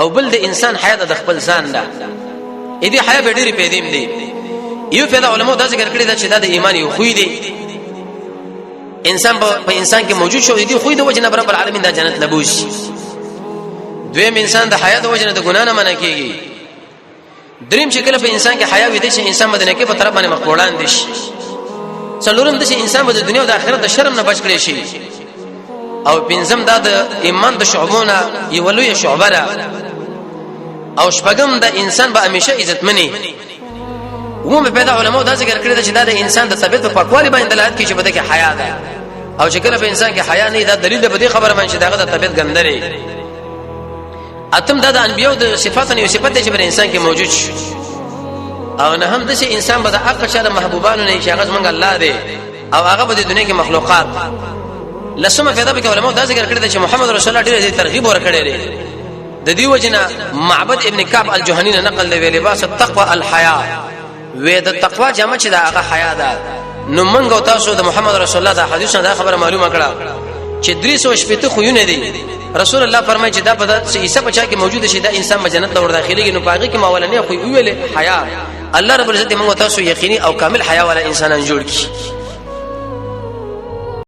او بل د انسان حیا د خپل ځان ده اې دې حیا به ډېری پیدیم دي یو پیدا علماء دا ذکر کړی دا چې دا د ایمان یو خوې دی انسان په انسان کې موجود شو دي خوې د وجنه رب العالمین د جنت لبوش دویم انسان د حیا د وجنه د ګنا نه منع کیږي دریم چې کله په انسان کې حیا وي دي چې انسان مدنه کې په طرف باندې مخوړان دي څلورم د انسان په دنیا او د آخرت د شرم نه بچ کړي شي او پنځم دا د ایمان د شعبونه یو لوی شعبه ده او شپږم د انسان به همیشه عزت مني ومه پیدا علماء دا ذکر کړی چې دا د انسان د طبيعت په پاکوالي باندې دلالت کوي چې بده کې حیا ده او چې کله په انسان کې حیا نه دا دلیل به دې خبره باندې چې داغه د طبيعت ګندري اتم دا د انبيو د صفاتونو یو صفت دی چې په انسان کې موجود شي او نه هم د شي انسان به د حق شاله محبوبانو نه چې هغه څنګه الله دی او هغه په دنیا کې مخلوقات لسمه پیدا به علماء دا ذکر کړی چې محمد رسول الله ډېر ترغیب ورکړی دی د دې وجنه معبد ابن کعب الجهني نقل دی لباس التقوى الحیا وې د تقوا جمع چې دا هغه حیا ده نو منګو تاسو د محمد رسول الله د حدیث نه خبره معلومه کړه چې 300 خوونه دي رسول الله فرمایي چې دا په عیسی بچا کې موجود شي دا انسان جنت ته ور داخليږي نو باغی کې ماولنه خو ویل حیا الله رب العزت موږ تاسو یقیني او کامل حیا والا انسانان جوړ کړي